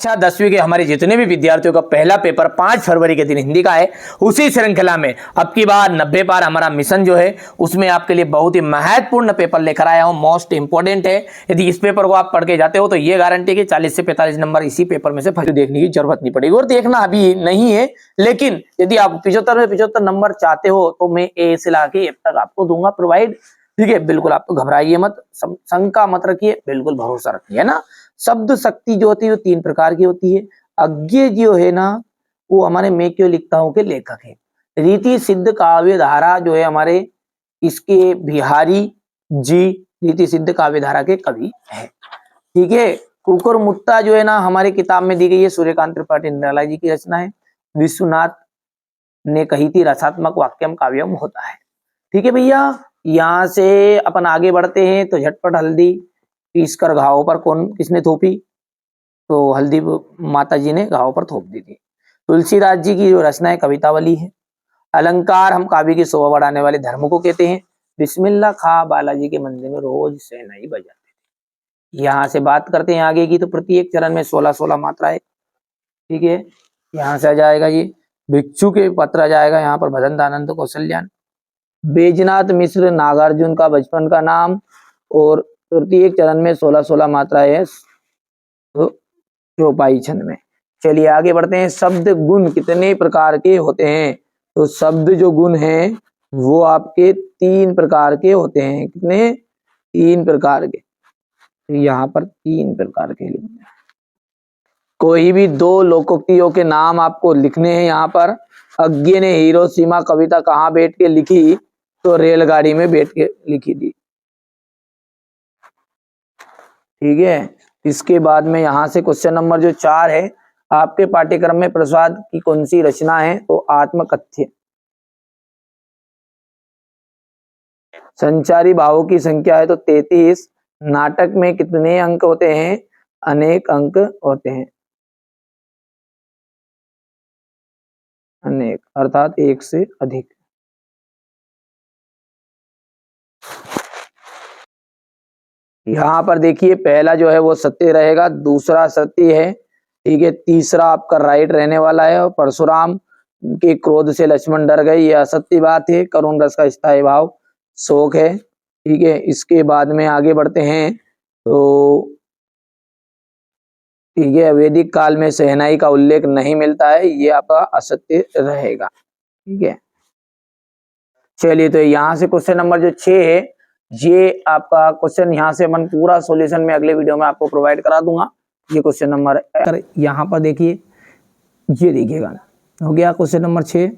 कक्षा 10वीं के हमारे जितने भी विद्यार्थियों का पहला पेपर 5 फरवरी के दिन हिंदी का है, उसी श्रृंखला में अब की बार 90 पार हमारा मिशन जो है उसमें आपके लिए बहुत ही महत्वपूर्ण पेपर लेकर आया हूं। मोस्ट इंपोर्टेंट है। यदि इस पेपर को आप पढ़ के जाते हो तो ये गारंटी कि 40 से 45 नंबर इसी पेपर में से देखने की जरूरत नहीं पड़ेगी। और देखना अभी नहीं है, लेकिन यदि आप 75 में 75 नंबर चाहते हो तो मैं ए से लाके अब तक आपको दूंगा प्रोवाइड। ठीक है, बिल्कुल आप तो घबराइए मत, शंका मत रखिए, बिल्कुल भरोसा रखिए, है ना। शब्द शक्ति जो होती है वो 3 प्रकार की होती है। अज्ञे जो है ना वो हमारे मैं क्यों लिखता हूं के लेखक है। रीति सिद्ध काव्य धारा जो है हमारे इसके बिहारी जी रीति सिद्ध काव्य धारा के कवि है। ठीक है, कुकर मुत्ता जो है ना हमारे किताब में दी गई है, सूर्यकांत त्रिपाठी निराला जी की रचना है। विश्वनाथ ने कही थी रसात्मक वाक्यम काव्यम होता है। ठीक है भैया, यहां से अपन आगे बढ़ते हैं तो झटपट हल्दी पीस कर घावों पर किसने थोपी, तो हल्दी माता जी ने घावों पर थोप दी थी। तुलसीदास जी की जो रचना है कवितावली है। अलंकार हम काव्य की शोभा बढ़ाने वाले धर्म को कहते हैं। बिस्मिल्लाह खा बालाजी के मंदिर में रोज शहनाई बजाते थे। यहाँ से बात करते हैं आगे की, तो प्रत्येक चरण में 16-16 मात्राएं। ठीक है, यहाँ से आ जाएगा ये भिक्षु के पत्र आ जाएगा, यहाँ पर भजन दानंद कौशल्यान। बैजनाथ मिश्र नागार्जुन का बचपन का नाम, और प्रत्येक चरण में 16-16 मात्राएं है तो चौपाई छंद में। चलिए आगे बढ़ते हैं। शब्द गुण कितने प्रकार के होते हैं, तो शब्द जो गुण हैं वो आपके 3 प्रकार के होते हैं। कितने? 3 प्रकार के। यहाँ पर 3 प्रकार के लिखते हैं। कोई भी 2 लोकोक्तियों के नाम आपको लिखने हैं। यहाँ पर अज्ञे ने हिरोशिमा कविता कहाँ बैठ के लिखी, तो रेलगाड़ी में बैठ के लिखी थी। ठीक है, इसके बाद में यहाँ से क्वेश्चन नंबर जो 4 है, आपके पाठ्यक्रम में प्रसाद की कौन सी रचना है, तो आत्मकथ्य। संचारी भावों की संख्या है तो 33। नाटक में कितने अंक होते हैं, अनेक अंक होते हैं। अनेक अर्थात 1 से अधिक। यहाँ पर देखिए पहला जो है वो सत्य रहेगा, दूसरा सत्य है। ठीक है, तीसरा आपका राइट रहने वाला है। और परशुराम के क्रोध से लक्ष्मण डर गए, ये असत्य बात है। करुण रस का स्थायी भाव शोक है। ठीक है, इसके बाद में आगे बढ़ते हैं तो ठीक है, वैदिक काल में शहनाई का उल्लेख नहीं मिलता है, ये आपका असत्य रहेगा। ठीक है, चलिए तो यहाँ से क्वेश्चन नंबर जो 6 है, ये आपका क्वेश्चन यहाँ से अपन पूरा सॉल्यूशन में अगले वीडियो में आपको प्रोवाइड करा दूंगा। ये क्वेश्चन नंबर यहाँ पर देखिए, ये देखिएगा हो गया क्वेश्चन नंबर 6।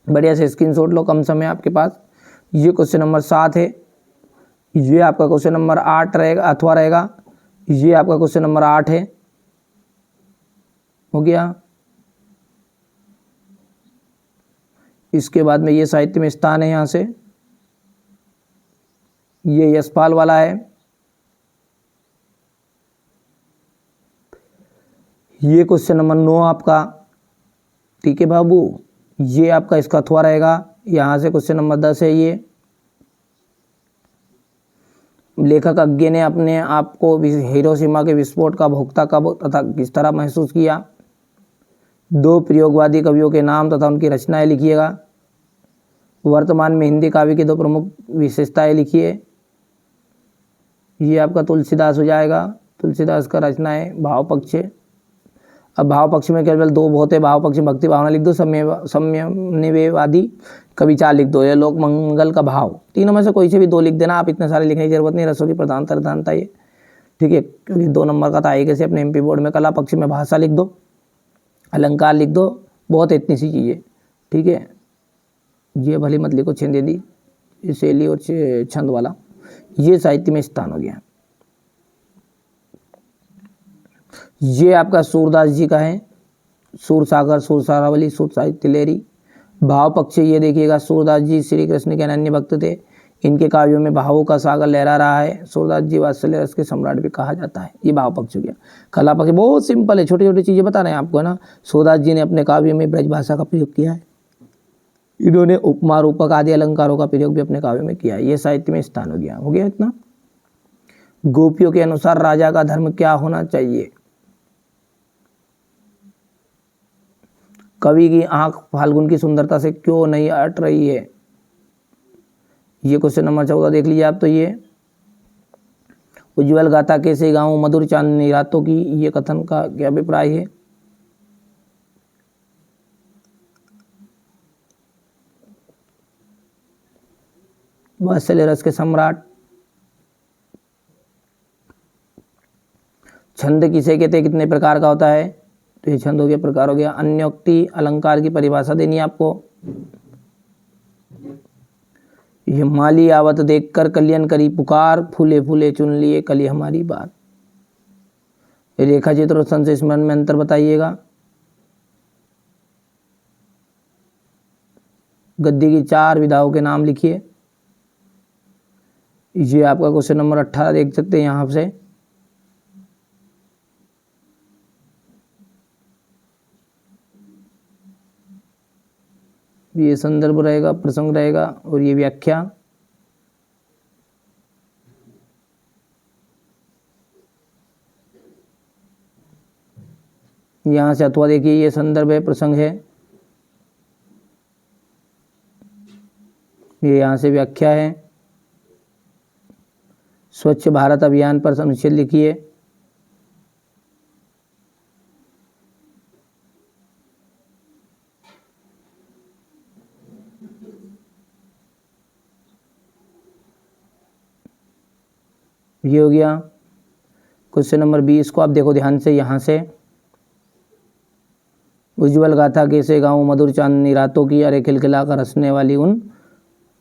बढ़िया से स्क्रीनशॉट लो, कम समय आपके पास। ये क्वेश्चन नंबर 7 है। ये आपका क्वेश्चन नंबर 8 रहेगा अथवा रहेगा। ये आपका क्वेश्चन नंबर 8 है, हो गया। इसके बाद में ये साहित्य में स्थान है, यहाँ से ये यशपाल वाला है। ये क्वेश्चन नंबर 9 आपका। ठीक है बाबू, ये आपका इसका अथवा रहेगा। यहाँ से क्वेश्चन नंबर 10 है। ये लेखक अज्ञे ने अपने आप को हिरोशिमा के विस्फोट का भोक्ता कब तथा किस तरह महसूस किया। 2 प्रयोगवादी कवियों के नाम तथा उनकी रचनाएं लिखिएगा। वर्तमान में हिंदी काव्य की 2 प्रमुख विशेषताएं लिखिए। ये आपका तुलसीदास हो जाएगा। तुलसीदास का रचना है भाव पक्ष। अब भाव पक्ष में केवल 2 बहुत है, भाव पक्ष भक्ति भावना लिख दो, सम्यनिवेवादी कवि 4 लिख दो, या लोक मंगल का भाव। तीनों में से कोई से भी 2 लिख देना, आप इतने सारे लिखने की जरूरत नहीं। रसों की प्रधानता ये। ठीक है, क्योंकि 2 नंबर का था। एक से अपने MP बोर्ड में कला पक्ष में भाषा लिख दो, अलंकार लिख दो, बहुत इतनी सी चीज़ें। ठीक है, ये भली मत लिखो छेंदेदी, शैली और छंद वाला। ये साहित्य में स्थान हो गया। ये आपका सूरदास जी का है, सूर सागर, सूर सारावली, सूर साहित्य लेरी। भाव पक्ष ये देखिएगा, सूरदास जी श्री कृष्ण के अनन्य भक्त थे। इनके काव्यों में भावों का सागर लहरा रहा है। सूरदास जी वात्सल्य रस के सम्राट भी कहा जाता है। ये भाव पक्ष हो गया। कला पक्ष बहुत सिंपल है, छोटी छोटी चीज़ें बता रहे हैं आपको, है ना। सूरदास जी ने अपने काव्य में ब्रज भाषा का प्रयोग किया है। इन्होंने उपमा रूपक आदि अलंकारों का प्रयोग भी अपने काव्य में किया है। ये साहित्य में स्थान हो गया। हो गया इतना। गोपियों के अनुसार राजा का धर्म क्या होना चाहिए, कवि की आंख फाल्गुन की सुंदरता से क्यों नहीं हट रही है? ये क्वेश्चन नंबर 14 देख लीजिए आप। तो ये उज्ज्वल गाथा कैसे गाऊं मधुर चांदनी रातों की, ये कथन का क्या अभिप्राय है? वात्सल्य रस के सम्राट। छंद किसे कहते हैं, कितने प्रकार का होता है? तो ये छंद हो गया, प्रकार हो गया। अन्योक्ति अलंकार की परिभाषा देनी है आपको। ये माली आवत देखकर कलियन करी पुकार, फूले फूले चुन लिए कली हमारी बात। रेखा चित्र और संशय स्मरण में अंतर बताइएगा। गद्य की 4 विधाओं के नाम लिखिए। ये आपका क्वेश्चन नंबर 18 देख सकते हैं यहाँ से। ये संदर्भ रहेगा, प्रसंग रहेगा और ये व्याख्या। यहाँ से अथवा देखिए, ये संदर्भ है, प्रसंग है, ये यहाँ से व्याख्या है। स्वच्छ भारत अभियान पर अनुच्छेद लिखिए। ये हो गया क्वेश्चन नंबर 20 को आप देखो ध्यान से। यहाँ से उज्ज्वल गाथा कैसे गाऊं मधुर चांदनी रातों की, अरे खिलखिला कर हंसने वाली उन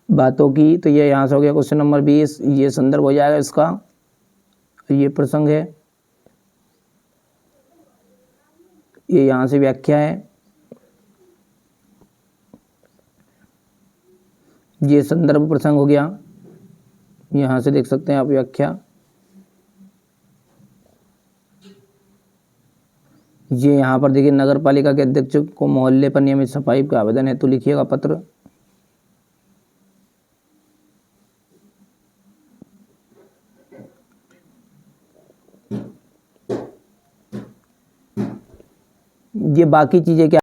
बातों की। तो ये यहाँ से हो गया क्वेश्चन नंबर 20। ये संदर्भ हो जाएगा इसका, ये प्रसंग है, ये यहाँ से व्याख्या है। ये संदर्भ प्रसंग हो गया, यहाँ से देख सकते हैं आप व्याख्या। ये यहाँ पर देखिए, नगर पालिका के अध्यक्ष को मोहल्ले पर नियमित सफाई का आवेदन हेतु लिखिएगा पत्र। ये बाकी चीजें क्या